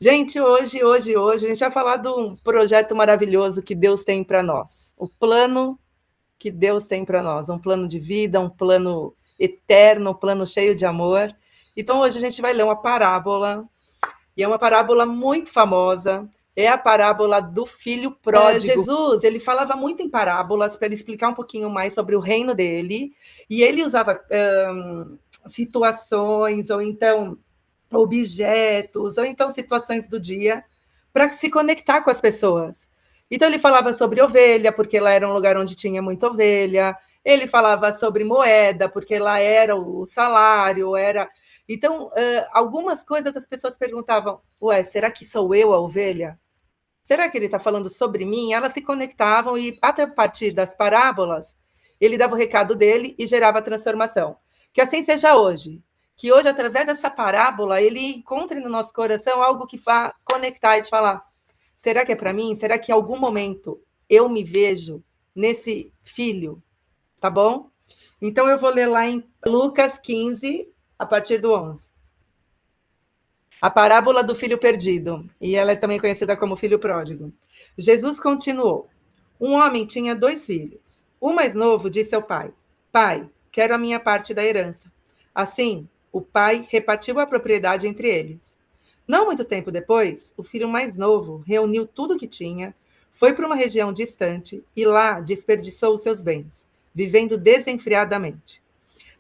Gente, hoje, a gente vai falar de um projeto maravilhoso que Deus tem para nós. O plano que Deus tem para nós. Um plano de vida, um plano eterno, um plano cheio de amor. Então, hoje a gente vai ler uma parábola, e é uma parábola muito famosa. É a parábola do filho pródigo. Jesus, ele falava muito em parábolas para ele explicar um pouquinho mais sobre o reino dele. E ele usava situações, ou então objetos, ou então situações do dia, para se conectar com as pessoas. Então, ele falava sobre ovelha, porque lá era um lugar onde tinha muita ovelha. Ele falava sobre moeda, porque lá era o salário, era. Então, algumas coisas as pessoas perguntavam: ué, será que sou eu a ovelha? Será que ele está falando sobre mim? Elas se conectavam e, até a partir das parábolas, ele dava o recado dele e gerava transformação. Que assim seja hoje. Que hoje, através dessa parábola, ele encontre no nosso coração algo que vá conectar e te falar: será que é para mim? Será que em algum momento eu me vejo nesse filho? Tá bom? Então eu vou ler lá em Lucas 15, a partir do 11. A parábola do filho perdido, e ela é também conhecida como filho pródigo. Jesus continuou: um homem tinha 2 filhos. O mais novo disse ao pai: pai, quero a minha parte da herança. Assim, o pai repartiu a propriedade entre eles. Não muito tempo depois, o filho mais novo reuniu tudo o que tinha, foi para uma região distante e lá desperdiçou os seus bens, vivendo desenfreadamente.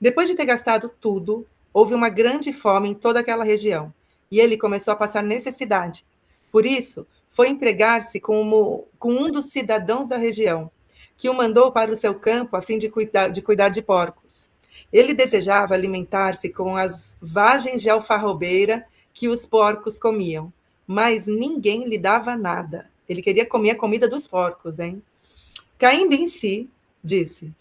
Depois de ter gastado tudo, houve uma grande fome em toda aquela região, e ele começou a passar necessidade. Por isso, foi empregar-se com um dos cidadãos da região, que o mandou para o seu campo a fim de cuidar de porcos. Ele desejava alimentar-se com as vagens de alfarrobeira que os porcos comiam, mas ninguém lhe dava nada. Ele queria comer a comida dos porcos, hein? Caindo em si, disse: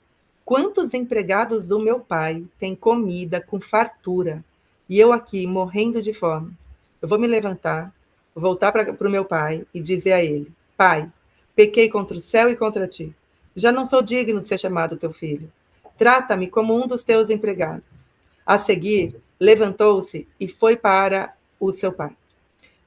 quantos empregados do meu pai têm comida com fartura, e eu aqui morrendo de fome? Eu vou me levantar, voltar para o meu pai e dizer a ele: pai, pequei contra o céu e contra ti. Já não sou digno de ser chamado teu filho. Trata-me como um dos teus empregados. A seguir, levantou-se e foi para o seu pai.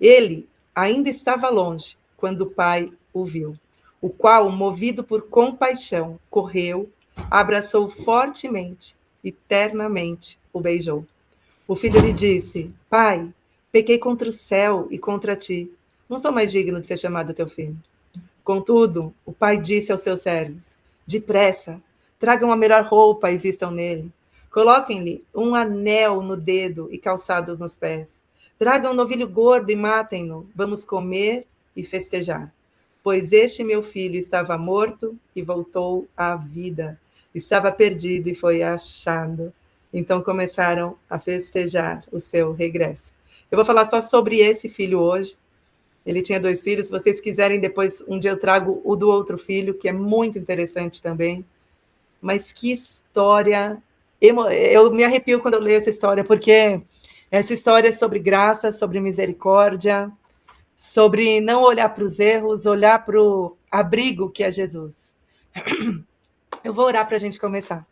Ele ainda estava longe quando o pai o viu, o qual, movido por compaixão, correu, abraçou fortemente e ternamente o beijou. O filho lhe disse: pai, pequei contra o céu e contra ti. Não sou mais digno de ser chamado teu filho. Contudo, o pai disse aos seus servos: depressa, tragam a melhor roupa e vistam nele. Coloquem-lhe um anel no dedo e calçados nos pés. Tragam um novilho gordo e matem-no. Vamos comer e festejar. Pois este meu filho estava morto e voltou à vida. Estava perdido e foi achado. Então começaram a festejar o seu regresso. Eu vou falar só sobre esse filho hoje. Ele tinha 2 filhos. Se vocês quiserem, depois, um dia eu trago o do outro filho, que é muito interessante também. Mas que história! Eu me arrepio quando eu leio essa história, porque essa história é sobre graça, sobre misericórdia, sobre não olhar para os erros, olhar para o abrigo que é Jesus. Eu vou orar para a gente começar.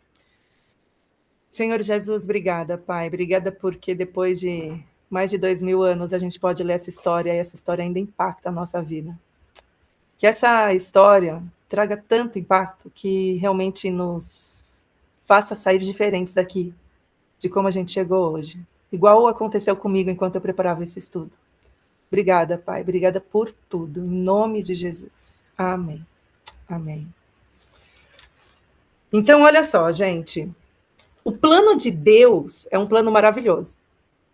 Senhor Jesus, obrigada, Pai. Obrigada porque depois de mais de 2000 anos a gente pode ler essa história e essa história ainda impacta a nossa vida. Que essa história traga tanto impacto que realmente nos faça sair diferentes daqui, de como a gente chegou hoje. Igual aconteceu comigo enquanto eu preparava esse estudo. Obrigada, Pai. Obrigada por tudo. Em nome de Jesus. Amém. Amém. Então, olha só, gente. O plano de Deus é um plano maravilhoso,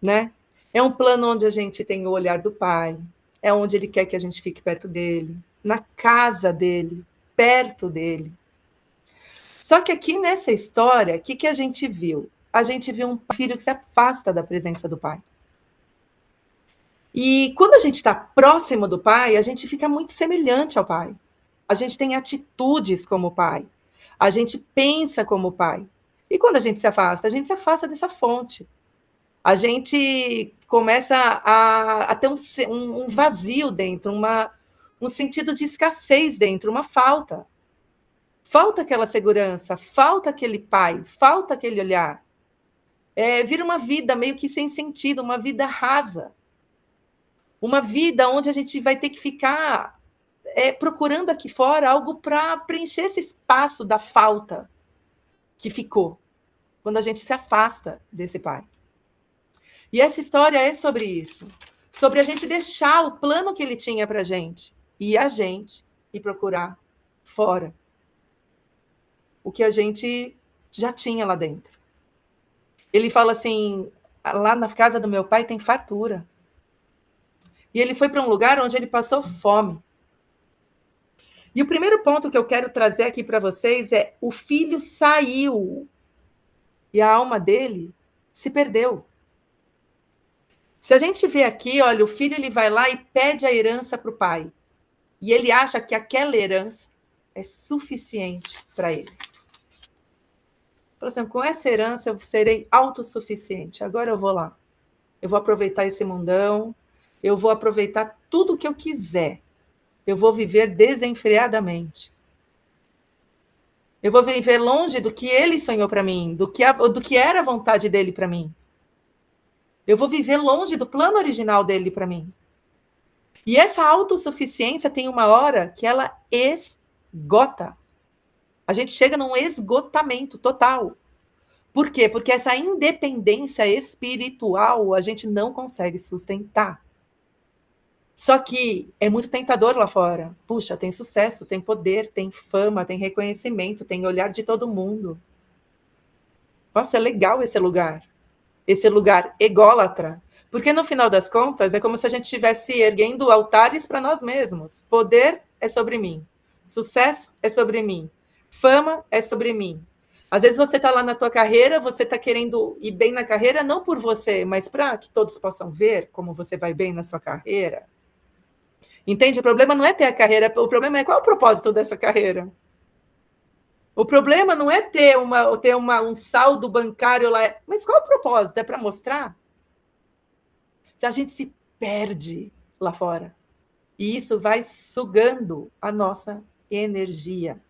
né? É um plano onde a gente tem o olhar do Pai, é onde Ele quer que a gente fique perto dele, na casa dele, perto dele. Só que aqui nessa história, o que a gente viu? A gente viu um filho que se afasta da presença do Pai. E quando a gente está próximo do Pai, a gente fica muito semelhante ao Pai. A gente tem atitudes como o Pai. A gente pensa como o Pai. E quando a gente se afasta dessa fonte. A gente começa a ter um vazio dentro, um sentido de escassez dentro, uma falta. Falta aquela segurança, falta aquele pai, falta aquele olhar. Vira uma vida meio que sem sentido, uma vida rasa. Uma vida onde a gente vai ter que ficar procurando aqui fora algo para preencher esse espaço da falta que ficou quando a gente se afasta desse pai. E essa história é sobre isso, sobre a gente deixar o plano que ele tinha para gente e a gente ir procurar fora o que a gente já tinha lá dentro. Ele fala assim: lá na casa do meu pai tem fartura. E ele foi para um lugar onde ele passou fome. E o primeiro ponto que eu quero trazer aqui para vocês é: o filho saiu e a alma dele se perdeu. Se a gente vê aqui, olha, o filho ele vai lá e pede a herança para o pai. E ele acha que aquela herança é suficiente para ele. Por exemplo, com essa herança eu serei autossuficiente. Agora eu vou lá. Eu vou aproveitar esse mundão. Eu vou aproveitar tudo o que eu quiser. Eu vou viver desenfreadamente. Eu vou viver longe do que ele sonhou para mim, do que era a vontade dele para mim. Eu vou viver longe do plano original dele para mim. E essa autossuficiência tem uma hora que ela esgota. A gente chega num esgotamento total. Por quê? Porque essa independência espiritual a gente não consegue sustentar. Só que é muito tentador lá fora. Puxa, tem sucesso, tem poder, tem fama, tem reconhecimento, tem olhar de todo mundo. Nossa, é legal esse lugar. Esse lugar ególatra. Porque no final das contas é como se a gente estivesse erguendo altares para nós mesmos. Poder é sobre mim. Sucesso é sobre mim. Fama é sobre mim. Às vezes você está lá na tua carreira, você está querendo ir bem na carreira, não por você, mas para que todos possam ver como você vai bem na sua carreira. Entende? O problema não é ter a carreira, o problema é qual é o propósito dessa carreira. O problema não é ter um saldo bancário lá, mas qual é o propósito? É para mostrar? Se a gente se perde lá fora. E isso vai sugando a nossa energia.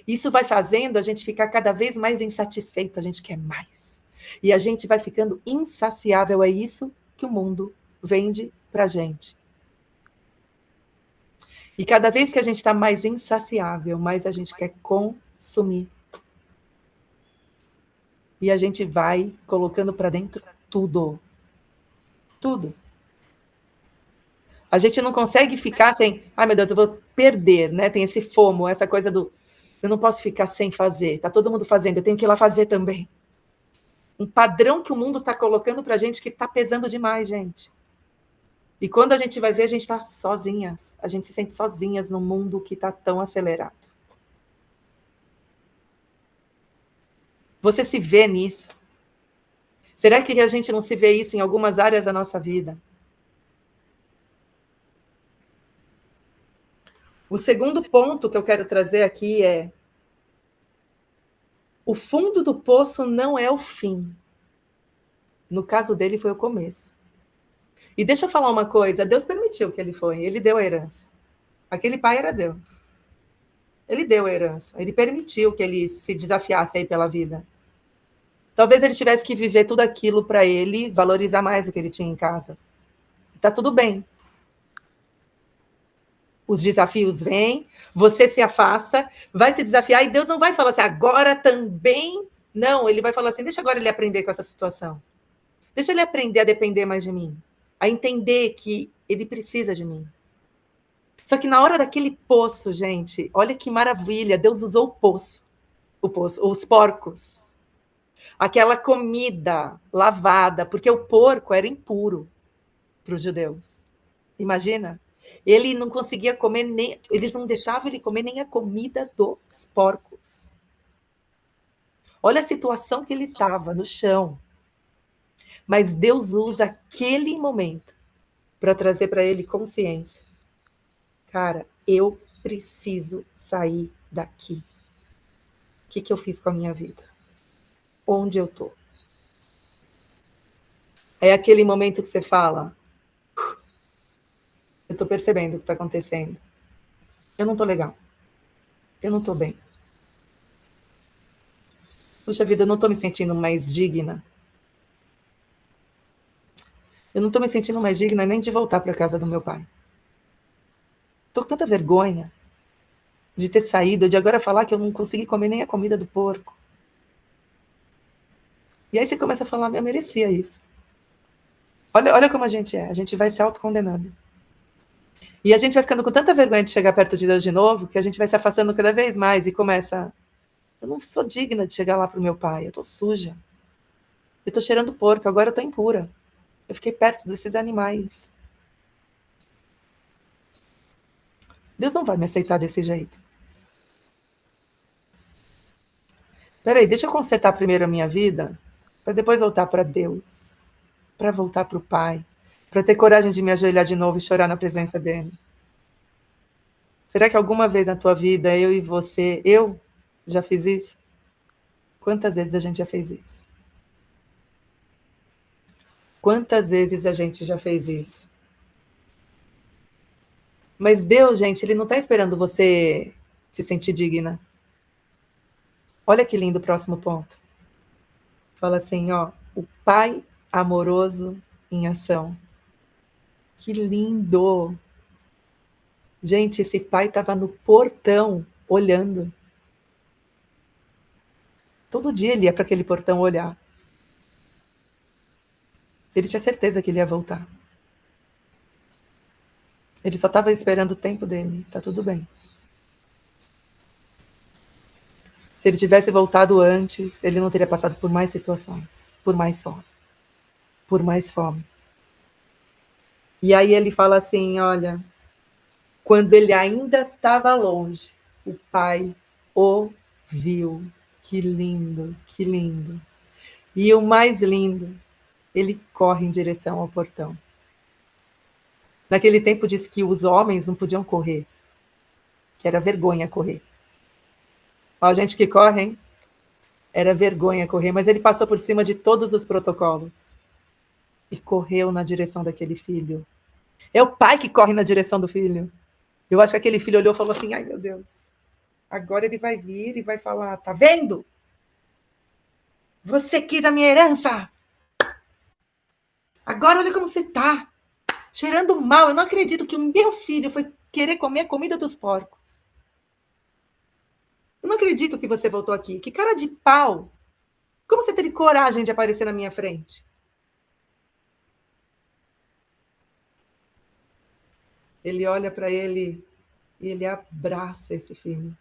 Isso vai fazendo a gente ficar cada vez mais insatisfeito, a gente quer mais. E a gente vai ficando insaciável, é isso que o mundo vende pra gente. E cada vez que a gente está mais insaciável, mais a gente quer consumir. E a gente vai colocando para dentro tudo. Tudo. A gente não consegue ficar sem, ai meu Deus, eu vou perder, né? Tem esse FOMO, essa coisa do, eu não posso ficar sem fazer, tá todo mundo fazendo, eu tenho que ir lá fazer também. Um padrão que o mundo está colocando para a gente que está pesando demais, gente. E quando a gente vai ver, a gente está sozinhas. A gente se sente sozinhas num mundo que está tão acelerado. Você se vê nisso? Será que a gente não se vê isso em algumas áreas da nossa vida? O segundo ponto que eu quero trazer aqui é: o fundo do poço não é o fim. No caso dele, foi o começo. E deixa eu falar uma coisa: Deus permitiu que ele foi, ele deu a herança. Aquele pai era Deus. Ele deu a herança, ele permitiu que ele se desafiasse aí pela vida. Talvez ele tivesse que viver tudo aquilo para ele valorizar mais o que ele tinha em casa. Tá tudo bem. Os desafios vêm, você se afasta, vai se desafiar e Deus não vai falar assim, agora também. Não, ele vai falar assim, deixa agora ele aprender com essa situação. Deixa ele aprender a depender mais de mim. A entender que ele precisa de mim. Só que na hora daquele poço, gente, olha que maravilha, Deus usou o poço, os porcos. Aquela comida lavada, porque o porco era impuro para os judeus. Imagina? Ele não conseguia comer nem. Eles não deixavam ele comer nem a comida dos porcos. Olha a situação que ele estava no chão. Mas Deus usa aquele momento para trazer para ele consciência. Cara, eu preciso sair daqui. O que eu fiz com a minha vida? Onde eu tô? É aquele momento que você fala, eu tô percebendo o que está acontecendo. Eu não tô legal. Eu não tô bem. Puxa vida, eu não tô me sentindo mais digna. Eu não estou me sentindo mais digna nem de voltar para a casa do meu pai. Estou com tanta vergonha de ter saído, de agora falar que eu não consegui comer nem a comida do porco. E aí você começa a falar, eu merecia isso. Olha como a gente vai se autocondenando. E a gente vai ficando com tanta vergonha de chegar perto de Deus de novo, que a gente vai se afastando cada vez mais e começa, eu não sou digna de chegar lá pro meu pai, eu tô suja. Eu tô cheirando porco, agora eu tô impura. Eu fiquei perto desses animais. Deus não vai me aceitar desse jeito. Peraí, deixa eu consertar primeiro a minha vida, para depois voltar para Deus, para voltar para o Pai, para ter coragem de me ajoelhar de novo e chorar na presença dele. Será que alguma vez na tua vida, eu e você, eu já fiz isso? Quantas vezes a gente já fez isso? Quantas vezes a gente já fez isso? Mas Deus, gente, ele não está esperando você se sentir digna. Olha que lindo o próximo ponto. Fala assim, ó, o Pai amoroso em ação. Que lindo! Gente, esse pai estava no portão olhando. Todo dia ele ia para aquele portão olhar. Ele tinha certeza que ele ia voltar. Ele só estava esperando o tempo dele. Tá tudo bem. Se ele tivesse voltado antes, ele não teria passado por mais situações, por mais fome, por mais fome. E aí ele fala assim, olha, quando ele ainda estava longe, o pai o viu. Que lindo, que lindo. E o mais lindo, ele corre em direção ao portão. Naquele tempo disse que os homens não podiam correr, que era vergonha correr. Ó, a gente que corre, hein? Era vergonha correr, mas ele passou por cima de todos os protocolos e correu na direção daquele filho. É o pai que corre na direção do filho. Eu acho que aquele filho olhou e falou assim: ai meu Deus, agora ele vai vir e vai falar: tá vendo? Você quis a minha herança. Agora olha como você tá. Cheirando mal. Eu não acredito que o meu filho foi querer comer a comida dos porcos. Eu não acredito que você voltou aqui. Que cara de pau. Como você teve coragem de aparecer na minha frente? Ele olha para ele e ele abraça esse filho.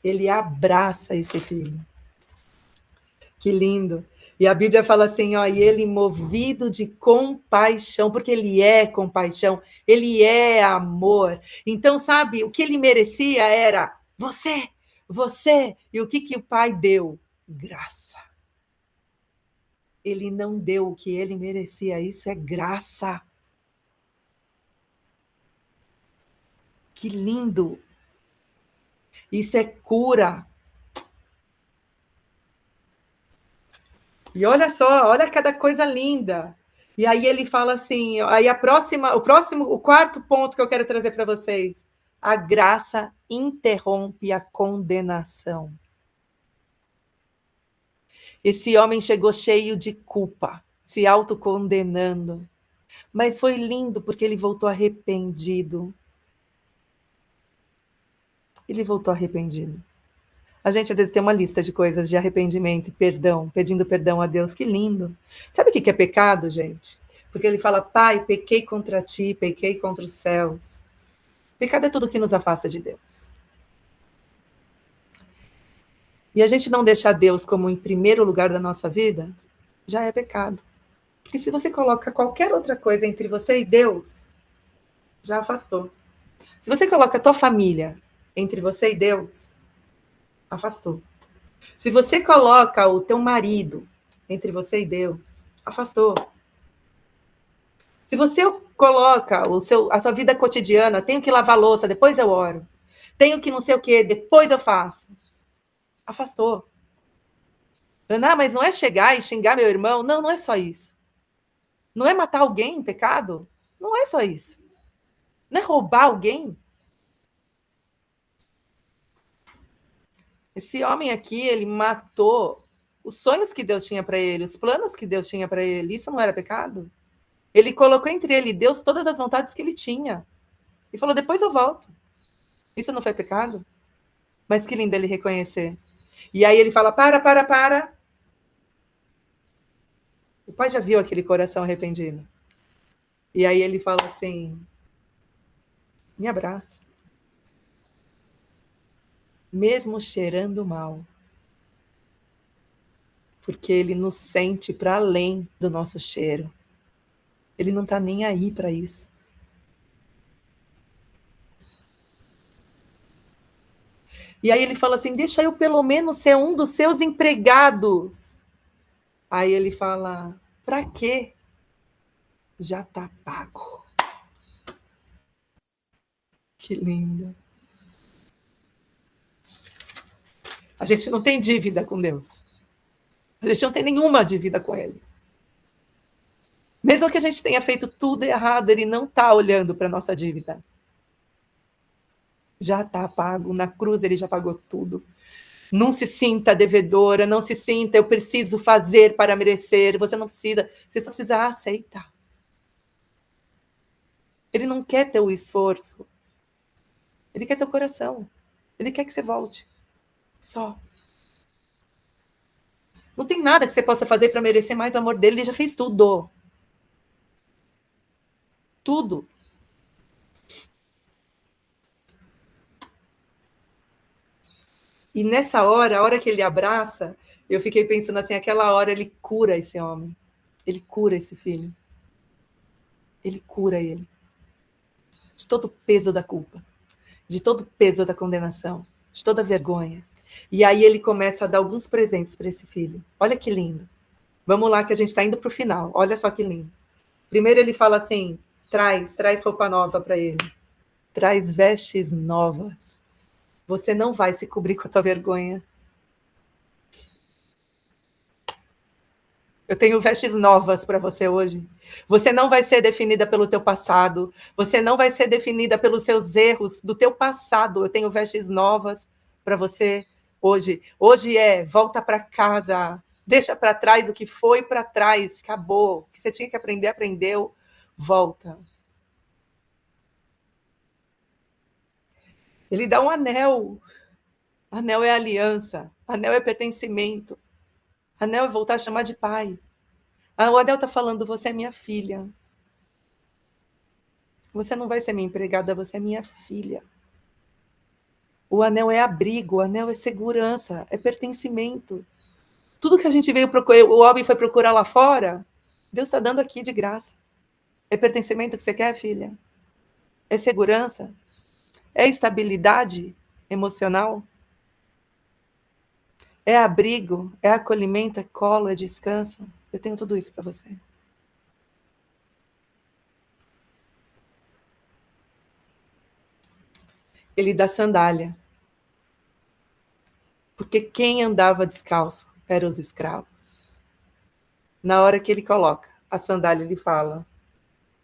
Ele abraça esse filho. Que lindo. E a Bíblia fala assim, ó, e ele movido de compaixão, porque ele é compaixão, ele é amor. Então, sabe, o que ele merecia era você, você. E o que o pai deu? Graça. Ele não deu o que ele merecia, isso é graça. Que lindo. Isso é cura. E olha só, olha cada coisa linda. E aí ele fala assim, aí o quarto ponto que eu quero trazer para vocês. A graça interrompe a condenação. Esse homem chegou cheio de culpa, se autocondenando. Mas foi lindo porque ele voltou arrependido. Ele voltou arrependido. A gente às vezes tem uma lista de coisas de arrependimento e perdão, pedindo perdão a Deus. Que lindo. Sabe o que é pecado, gente? Porque ele fala, pai, pequei contra ti, pequei contra os céus. Pecado é tudo que nos afasta de Deus. E a gente não deixar Deus como em primeiro lugar da nossa vida, já é pecado. Porque se você coloca qualquer outra coisa entre você e Deus, já afastou. Se você coloca a tua família entre você e Deus, afastou. Se você coloca o teu marido entre você e Deus, afastou. Se você coloca a sua vida cotidiana, tenho que lavar louça, depois eu oro. Tenho que não sei o quê, depois eu faço. Afastou. Ana, mas não é chegar e xingar meu irmão? Não, não é só isso. Não é matar alguém em pecado? Não é só isso. Não é roubar alguém? Esse homem aqui, ele matou os sonhos que Deus tinha para ele, os planos que Deus tinha para ele. Isso não era pecado? Ele colocou entre ele e Deus todas as vontades que ele tinha. E falou: depois eu volto. Isso não foi pecado? Mas que lindo ele reconhecer. E aí ele fala: para. O pai já viu aquele coração arrependido. E aí ele fala assim: me abraça. Mesmo cheirando mal. Porque ele nos sente para além do nosso cheiro. Ele não está nem aí para isso. E aí ele fala assim: deixa eu pelo menos ser um dos seus empregados. Aí ele fala: para quê? Já está pago. Que lindo. A gente não tem dívida com Deus. A gente não tem nenhuma dívida com Ele. Mesmo que a gente tenha feito tudo errado, Ele não está olhando para a nossa dívida. Já está pago. Na cruz Ele já pagou tudo. Não se sinta devedora, não se sinta eu preciso fazer para merecer. Você não precisa. Você só precisa aceitar. Ele não quer teu esforço. Ele quer teu coração. Ele quer que você volte. Só. Não tem nada que você possa fazer para merecer mais o amor dele. Ele já fez tudo. Tudo. E nessa hora, a hora que ele abraça, eu fiquei pensando assim, aquela hora ele cura esse homem. Ele cura esse filho. Ele cura ele. De todo o peso da culpa. De todo o peso da condenação. De toda a vergonha. E aí ele começa a dar alguns presentes para esse filho. Olha que lindo. Vamos lá que a gente está indo para o final. Olha só que lindo. Primeiro ele fala assim, traz roupa nova para ele. Traz vestes novas. Você não vai se cobrir com a tua vergonha. Eu tenho vestes novas para você hoje. Você não vai ser definida pelo teu passado. Você não vai ser definida pelos seus erros do teu passado. Eu tenho vestes novas para você hoje. Hoje volta para casa. Deixa para trás o que foi para trás. Acabou. O que você tinha que aprender, aprendeu. Volta. Ele dá um anel. Anel é aliança. Anel é pertencimento. Anel é voltar a chamar de pai. O anel está falando, você é minha filha. Você não vai ser minha empregada, você é minha filha. O anel é abrigo, o anel é segurança, é pertencimento. Tudo que a gente veio procurar, o homem foi procurar lá fora, Deus está dando aqui de graça. É pertencimento que você quer, filha? É segurança? É estabilidade emocional? É abrigo? É acolhimento? É colo? É descanso? Eu tenho tudo isso para você. Ele dá sandália. Porque quem andava descalço eram os escravos. Na hora que ele coloca a sandália, ele fala: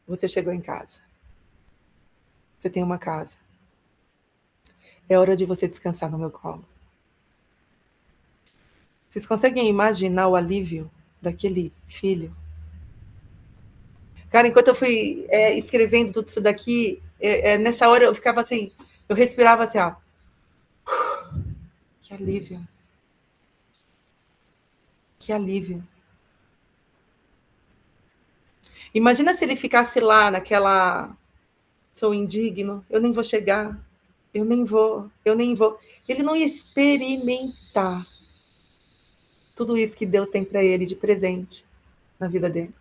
você chegou em casa. Você tem uma casa. É hora de você descansar no meu colo. Vocês conseguem imaginar o alívio daquele filho? Cara, enquanto eu fui escrevendo tudo isso daqui, nessa hora eu ficava assim, eu respirava assim, ó. Que alívio. Que alívio. Imagina se ele ficasse lá naquela... Sou indigno, eu nem vou chegar. Eu nem vou. Ele não ia experimentar tudo isso que Deus tem para ele de presente na vida dele.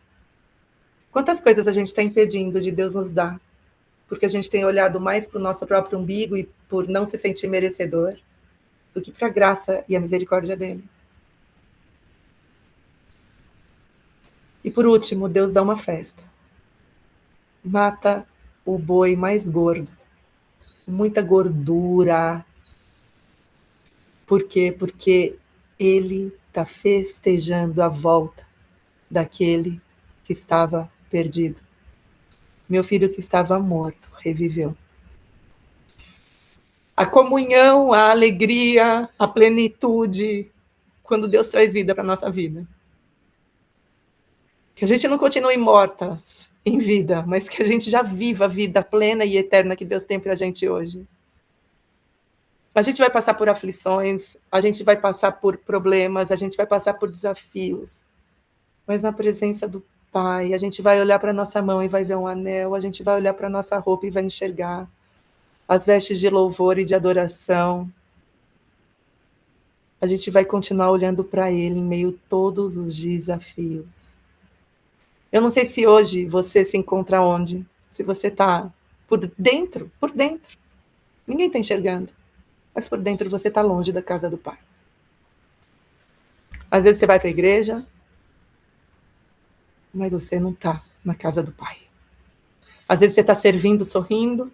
Quantas coisas a gente está impedindo de Deus nos dar? Porque a gente tem olhado mais para o nosso próprio umbigo e por não se sentir merecedor do que para a graça e a misericórdia dele. E por último, Deus dá uma festa. Mata o boi mais gordo. Muita gordura. Por quê? Porque ele está festejando a volta daquele que estava perdido. Meu filho que estava morto reviveu. A comunhão, a alegria, a plenitude, quando Deus traz vida para a nossa vida. Que a gente não continue mortas em vida, mas que a gente já viva a vida plena e eterna que Deus tem para a gente hoje. A gente vai passar por aflições, a gente vai passar por problemas, a gente vai passar por desafios, mas na presença do Pai, a gente vai olhar para a nossa mão e vai ver um anel, a gente vai olhar para a nossa roupa e vai enxergar as vestes de louvor e de adoração. A gente vai continuar olhando para Ele em meio a todos os desafios. Eu não sei se hoje você se encontra onde, se você está por dentro. Ninguém está enxergando, mas por dentro você está longe da casa do Pai. Às vezes você vai para a igreja, mas você não está na casa do Pai. Às vezes você está servindo, sorrindo,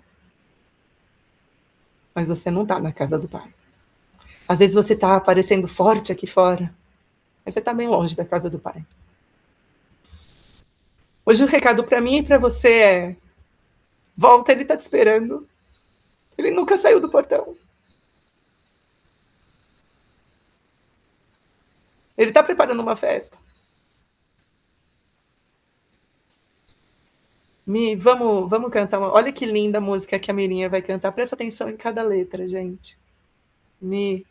mas você não está na casa do Pai. Às vezes você está aparecendo forte aqui fora, mas você está bem longe da casa do Pai. Hoje o recado para mim e para você é: volta, Ele está te esperando. Ele nunca saiu do portão. Ele está preparando uma festa. Mi, vamos cantar uma... Olha que linda a música que a Mirinha vai cantar. Presta atenção em cada letra, gente. Mi.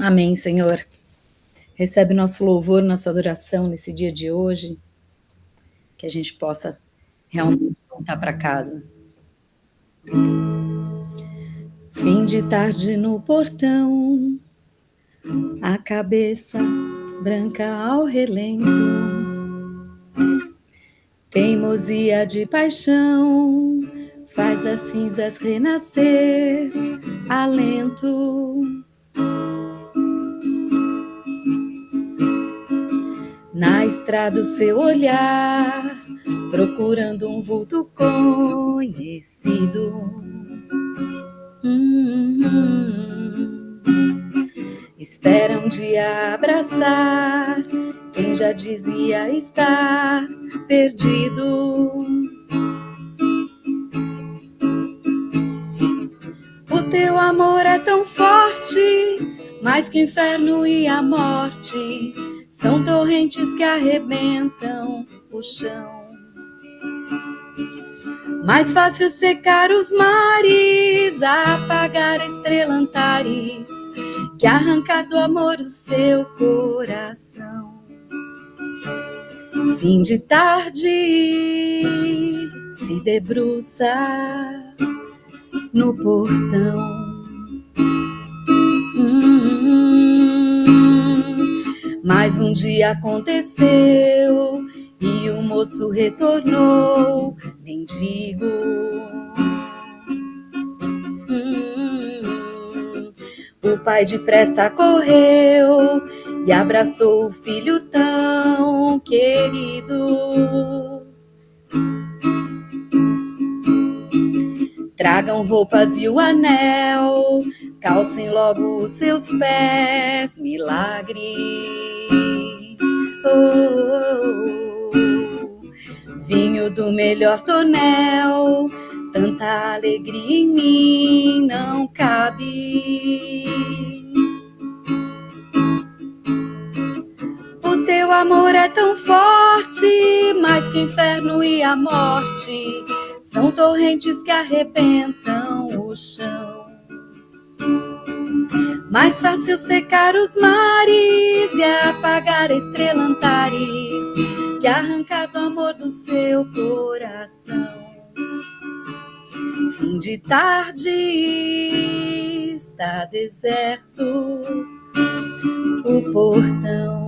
Amém, Senhor. Recebe nosso louvor, nossa adoração nesse dia de hoje. Que a gente possa realmente voltar para casa. Fim de tarde no portão, a cabeça branca ao relento, teimosia de paixão faz das cinzas renascer alento. Na estrada o seu olhar, procurando um vulto conhecido. Espera um dia abraçar quem já dizia estar perdido. O teu amor é tão forte, mais que o inferno e a morte. São torrentes que arrebentam o chão. Mais fácil secar os mares, apagar a estrela Antares, que arrancar do amor o seu coração. Fim de tarde, se debruça no portão. Mais um dia aconteceu e o moço retornou, mendigo. O pai depressa correu e abraçou o filho tão querido. Tragam roupas e o anel, calcem logo os seus pés, milagre. Vinho do melhor tonel, tanta alegria em mim não cabe. O teu amor é tão forte, mais que o inferno e a morte. São torrentes que arrebentam o chão. Mais fácil secar os mares e apagar a estrela Antares, que arrancar do amor do seu coração. Fim de tarde, está deserto o portão.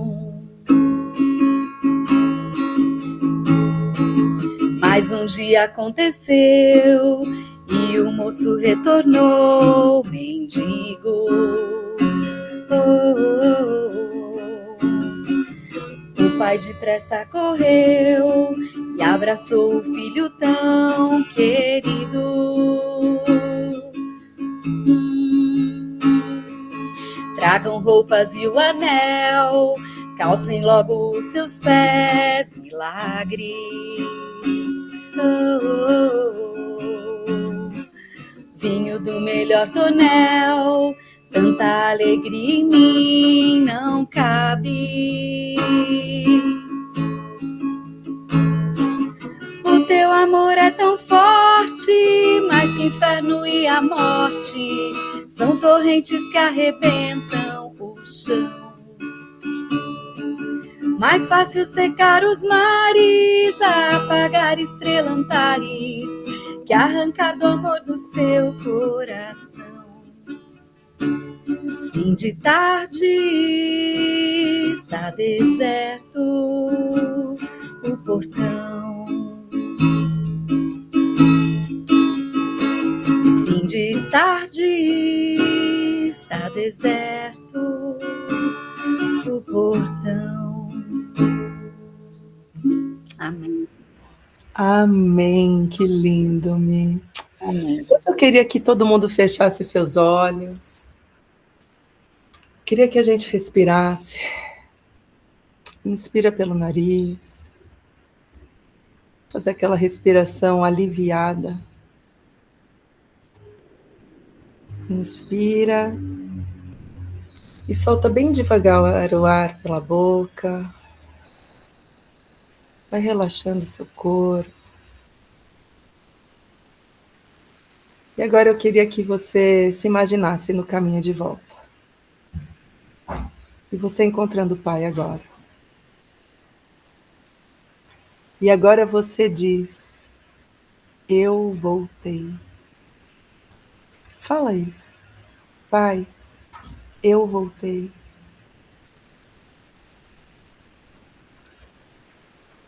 Mais um dia aconteceu e o moço retornou, mendigo. O pai depressa correu e abraçou o filho tão querido. Tragam roupas e o anel, calcem logo os seus pés, milagre. vinho do melhor tonel. Tanta alegria em mim não cabe. O teu amor é tão forte, mais que o inferno e a morte. São torrentes que arrebentam o chão. Mais fácil secar os mares, apagar estrelantares, que arrancar do amor do seu coração. Fim de tarde, está deserto o portão. Fim de tarde, está deserto o portão. Amém. Amém, que lindo, Mi. Amém. Eu queria que todo mundo fechasse seus olhos. Queria que a gente respirasse. Inspira pelo nariz. Fazer aquela respiração aliviada. Inspira. E solta bem devagar o ar pela boca. Vai relaxando o seu corpo. E agora eu queria que você se imaginasse no caminho de volta. E você encontrando o Pai agora. E agora você diz: eu voltei. Fala isso. Pai, eu voltei.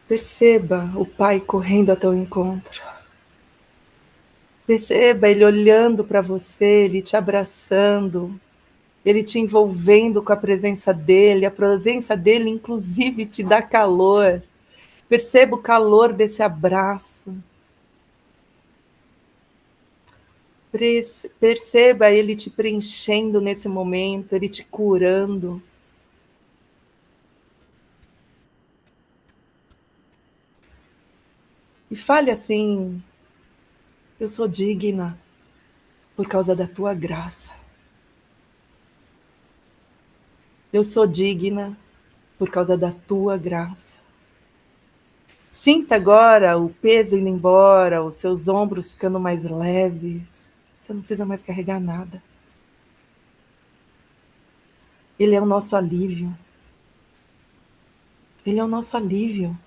Perceba o Pai correndo ao teu encontro. Perceba Ele olhando para você, Ele te abraçando, Ele te envolvendo com a presença dEle. A presença dEle, inclusive, te dá calor. Perceba o calor desse abraço. Perceba Ele te preenchendo nesse momento, Ele te curando. E fale assim: eu sou digna por causa da tua graça. Eu sou digna por causa da tua graça. Sinta agora o peso indo embora, os seus ombros ficando mais leves. Você não precisa mais carregar nada. Ele é o nosso alívio. Ele é o nosso alívio.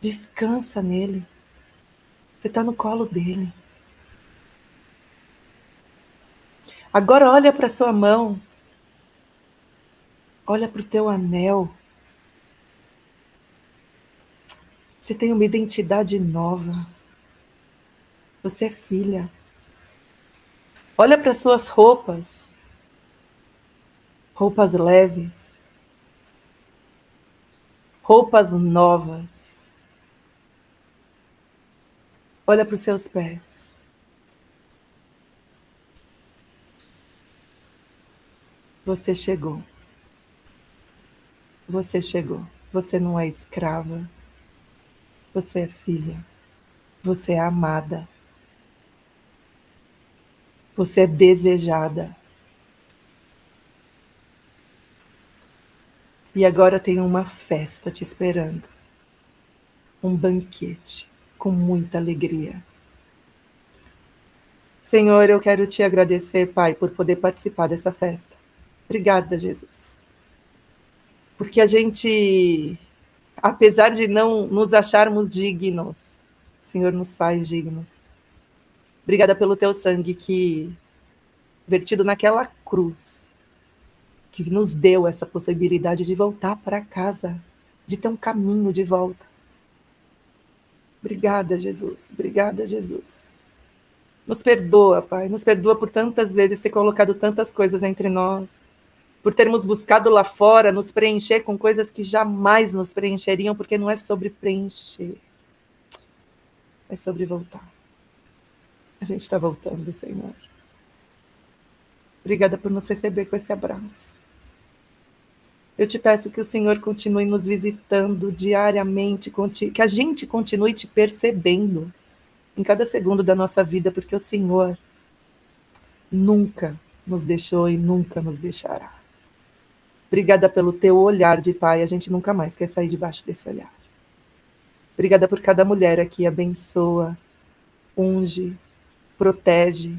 Descansa nele. Você está no colo dele. Agora olha para a sua mão. Olha para o teu anel. Você tem uma identidade nova. Você é filha. Olha para as suas roupas. Roupas leves. Roupas novas. Olha para os seus pés. Você chegou. Você chegou. Você não é escrava. Você é filha. Você é amada. Você é desejada. E agora tem uma festa te esperando. Um banquete com muita alegria. Senhor, eu quero te agradecer, Pai, por poder participar dessa festa. Obrigada, Jesus. Porque a gente, apesar de não nos acharmos dignos, o Senhor nos faz dignos. Obrigada pelo teu sangue que, vertido naquela cruz, que nos deu essa possibilidade de voltar para casa, de ter um caminho de volta. Obrigada, Jesus. Obrigada, Jesus. Nos perdoa, Pai. Nos perdoa por tantas vezes ter colocado tantas coisas entre nós, por termos buscado lá fora nos preencher com coisas que jamais nos preencheriam, porque não é sobre preencher, é sobre voltar. A gente está voltando, Senhor. Obrigada por nos receber com esse abraço. Eu te peço que o Senhor continue nos visitando diariamente, que a gente continue te percebendo em cada segundo da nossa vida, porque o Senhor nunca nos deixou e nunca nos deixará. Obrigada pelo teu olhar de pai, a gente nunca mais quer sair debaixo desse olhar. Obrigada por cada mulher aqui, abençoa, unge, protege,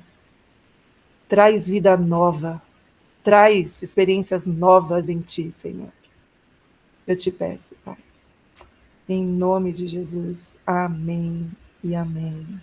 traz vida nova, traz experiências novas em ti, Senhor. Eu te peço, Pai. Em nome de Jesus. Amém e amém.